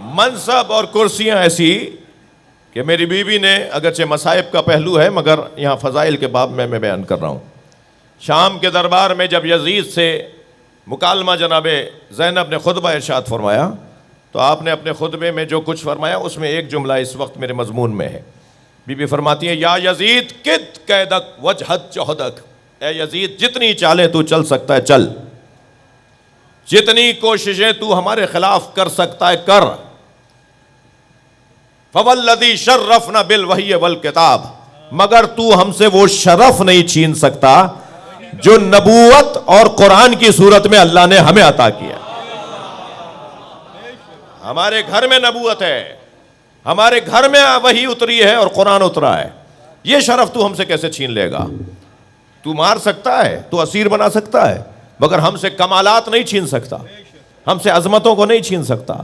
منصب اور کرسیاں ایسی کہ میری بیوی نے، اگرچہ مصائب کا پہلو ہے مگر یہاں فضائل کے باب میں بیان کر رہا ہوں. شام کے دربار میں جب یزید سے مکالمہ جناب زینب نے خطبہ ارشاد فرمایا تو آپ نے اپنے خطبے میں جو کچھ فرمایا اس میں ایک جملہ اس وقت میرے مضمون میں ہے. بی بی فرماتی ہے، یا یزید کت قیدک وجہت جہدک، اے یزید جتنی چالیں تو چل سکتا ہے چل، جتنی کوششیں تو ہمارے خلاف کر سکتا ہے کر. فوالذی شرفنا بالوحی والکتاب، مگر تو ہم سے وہ شرف نہیں چھین سکتا جو نبوت اور قرآن کی صورت میں اللہ نے ہمیں عطا کیا. ہمارے گھر میں نبوت ہے، ہمارے گھر میں وحی اتری ہے اور قرآن اترا ہے. یہ شرف تو ہم سے کیسے چھین لے گا؟ تو مار سکتا ہے، تو اسیر بنا سکتا ہے، مگر ہم سے کمالات نہیں چھین سکتا، ہم سے عظمتوں کو نہیں چھین سکتا.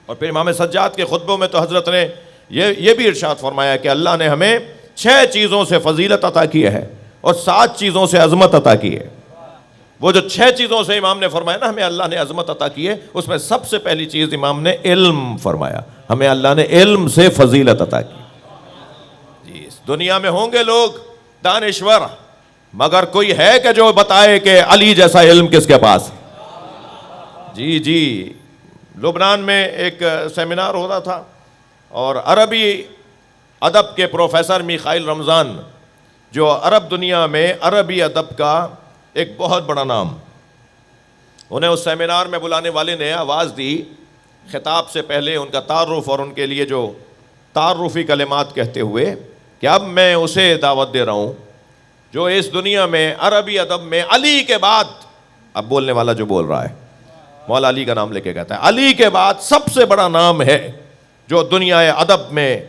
اور پھر امام سجاد کے خطبوں میں تو حضرت نے یہ بھی ارشاد فرمایا کہ اللہ نے ہمیں 6 چیزوں سے فضیلت عطا کی ہے اور 7 چیزوں سے عظمت عطا کی ہے. وہ جو 6 چیزوں سے امام نے فرمایا نا ہمیں اللہ نے عظمت عطا کی ہے، اس میں سب سے پہلی چیز امام نے علم فرمایا، ہمیں اللہ نے علم سے فضیلت عطا کی. جی، اس دنیا میں ہوں گے لوگ دانشور، مگر کوئی ہے کہ جو بتائے کہ علی جیسا علم کس کے پاس؟ جی لبنان میں ایک سیمینار ہو رہا تھا اور عربی ادب کے پروفیسر میخائیل رمضان، جو عرب دنیا میں عربی ادب کا ایک بہت بڑا نام، انہیں اس سیمینار میں بلانے والے نے آواز دی خطاب سے پہلے ان کا تعارف اور ان کے لیے جو تعارفی کلمات کہتے ہوئے کہ اب میں اسے دعوت دے رہا ہوں جو اس دنیا میں عربی ادب میں علی کے بعد، اب بولنے والا جو بول رہا ہے مولا علی کا نام لے کے کہتا ہے، علی کے بعد سب سے بڑا نام ہے جو دنیا ادب میں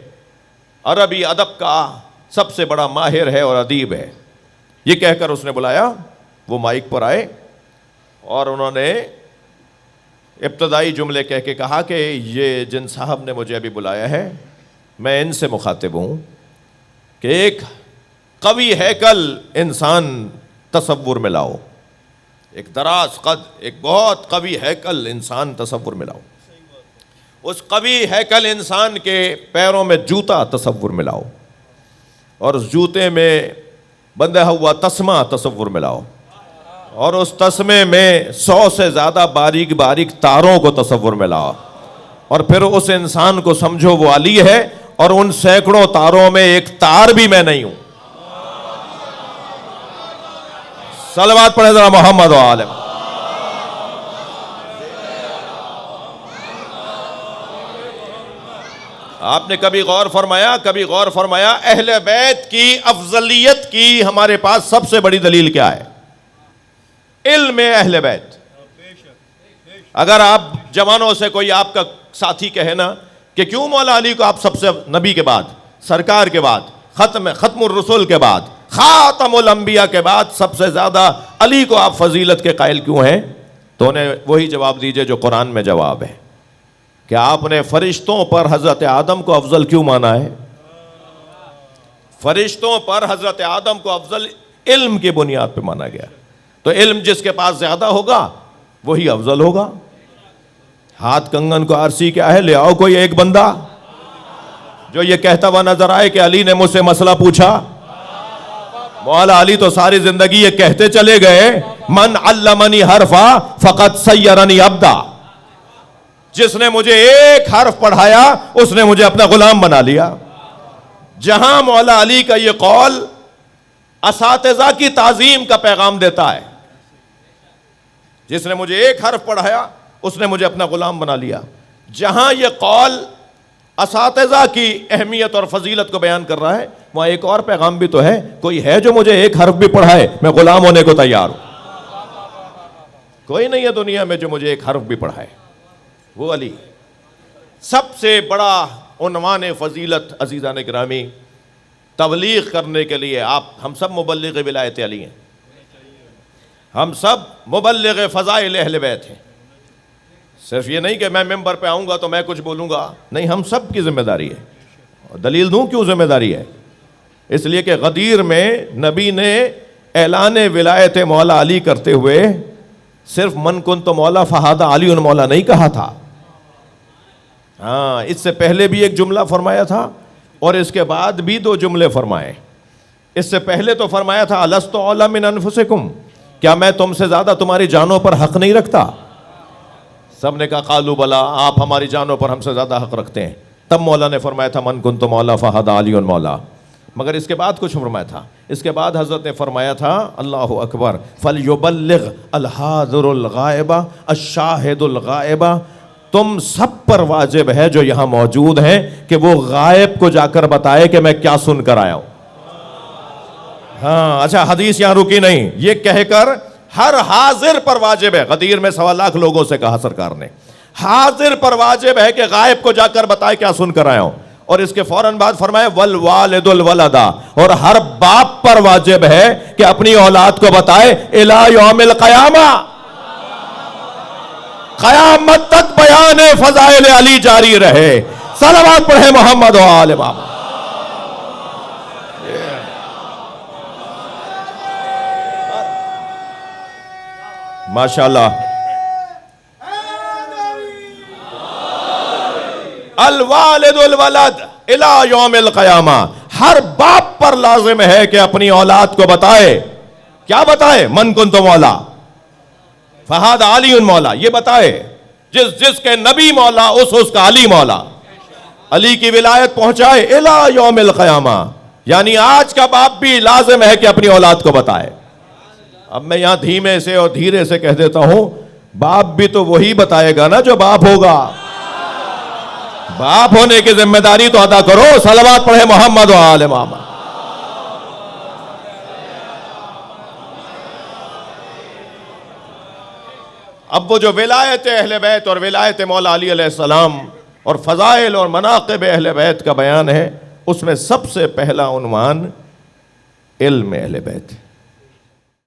عربی ادب کا سب سے بڑا ماہر ہے اور ادیب ہے. یہ کہہ کر اس نے بلایا، وہ مائک پر آئے اور انہوں نے ابتدائی جملے کہہ کے کہا کہ یہ جن صاحب نے مجھے ابھی بلایا ہے میں ان سے مخاطب ہوں کہ ایک قوی ہیکل انسان تصور میں لاؤ، ایک دراز قد، ایک بہت قوی ہیکل انسان تصور میں لاؤ. اس قوی ہیکل انسان کے پیروں میں جوتا تصور میں لاؤ اور اس جوتے میں بندھا ہوا تسمہ تصور میں لاؤ اور اس تسمے میں 100 سے زیادہ باریک باریک تاروں کو تصور میں لاؤ اور پھر اس انسان کو سمجھو وہ علی ہے اور ان سینکڑوں تاروں میں ایک تار بھی میں نہیں ہوں. صلوات پڑھیں ذرا محمد و آل. آپ نے کبھی غور فرمایا اہل بیت کی افضلیت کی ہمارے پاس سب سے بڑی دلیل کیا ہے؟ علم اہل بیت. اگر آپ جوانوں سے کوئی آپ کا ساتھی کہے نا کہ کیوں مولا علی کو آپ سب سے، نبی کے بعد، سرکار کے بعد، ختم الرسول کے بعد، خاتم الانبیاء کے بعد سب سے زیادہ علی کو آپ فضیلت کے قائل کیوں ہیں؟ تو انہیں وہی جواب دیجئے جو قرآن میں جواب ہے کہ آپ نے فرشتوں پر حضرت آدم کو افضل کیوں مانا ہے؟ فرشتوں پر حضرت آدم کو افضل علم کی بنیاد پہ مانا گیا. تو علم جس کے پاس زیادہ ہوگا وہی افضل ہوگا. ہاتھ کنگن کو آرسی کیا ہے؟ لے آؤ کوئی ایک بندہ جو یہ کہتا ہوا نظر آئے کہ علی نے مجھ سے مسئلہ پوچھا. مولا علی تو ساری زندگی یہ کہتے چلے گئے، من علمنی حرفا فقد سیرنی عبدا، جس نے مجھے ایک حرف پڑھایا اس نے مجھے اپنا غلام بنا لیا. جہاں مولا علی کا یہ قول اساتذہ کی تعظیم کا پیغام دیتا ہے، جس نے مجھے ایک حرف پڑھایا اس نے مجھے اپنا غلام بنا لیا، جہاں یہ قول اساتذہ کی اہمیت اور فضیلت کو بیان کر رہا ہے وہاں ایک اور پیغام بھی تو ہے، کوئی ہے جو مجھے ایک حرف بھی پڑھائے میں غلام ہونے کو تیار ہوں. کوئی نہیں ہے دنیا میں جو مجھے ایک حرف بھی پڑھائے، وہ علی. سب سے بڑا عنوان فضیلت عزیزان گرامی تبلیغ کرنے کے لیے ہم سب مبلغ ولایت علی ہیں، ہم سب مبلغ فضائل اہل بیت ہیں. صرف یہ نہیں کہ میں ممبر پہ آؤں گا تو میں کچھ بولوں گا، نہیں، ہم سب کی ذمہ داری ہے. دلیل دوں کیوں ذمہ داری ہے؟ اس لیے کہ غدیر میں نبی نے اعلان ولایت مولا علی کرتے ہوئے صرف من کن تو مولا فہادہ علی مولا نہیں کہا تھا، ہاں، اس سے پہلے بھی ایک جملہ فرمایا تھا اور اس کے بعد بھی 2 جملے فرمائے. اس سے پہلے تو فرمایا تھا الست اولی من انفسکم، کیا میں تم سے زیادہ تمہاری جانوں پر حق نہیں رکھتا؟ سب نے کہا قالوا بلا، آپ ہماری جانوں پر ہم سے زیادہ حق رکھتے ہیں. تب مولا نے فرمایا تھا من کنت مولا فہذا علی مولا. مگر اس کے بعد کچھ فرمایا تھا. اس کے بعد حضرت نے فرمایا تھا اللہ اکبر فلیبلغ الحاضر الغائب الشاہد الغائب، تم سب پر واجب ہے جو یہاں موجود ہیں کہ وہ غائب کو جا کر بتائے کہ میں کیا سن کر آیا ہوں. ہاں اچھا، حدیث یہاں رکی نہیں، یہ کہہ کر ہر حاضر پر واجب ہے. غدیر میں 1.25 لاکھ لوگوں سے کہا سرکار نے، حاضر پر واجب ہے کہ غائب کو جا کر بتائے کیا سن کر آیا ہوں. اور اس کے فوراً بعد فرمائے والوالد الولدا، اور ہر باپ پر واجب ہے کہ اپنی اولاد کو بتائے الی یوم القیامہ، قیامت تک بیان فضائل علی جاری رہے. صلوات پڑھے محمد و آل محمد. ماشاءاللہ. الوالد الولد الی یوم القیامہ، ہر باپ پر لازم ہے کہ اپنی اولاد کو بتائے. کیا بتائے؟ من کنت مولا فہذا علی مولا، یہ بتائے جس کے نبی مولا اس کا علی مولا. علی کی ولایت پہنچائے الی یوم القیامہ، یعنی آج کا باپ بھی لازم ہے کہ اپنی اولاد کو بتائے. اب میں یہاں دھیمے سے اور دھیرے سے کہہ دیتا ہوں، باپ بھی تو وہی بتائے گا نا جو باپ ہوگا. باپ ہونے کی ذمہ داری تو ادا کرو. صلوات پڑھے محمد و آل محمد. اب وہ جو ولایت اہل بیت اور ولایت مولا علی علیہ السلام اور فضائل اور مناقب اہل بیت کا بیان ہے، اس میں سب سے پہلا عنوان علم اہل بیت.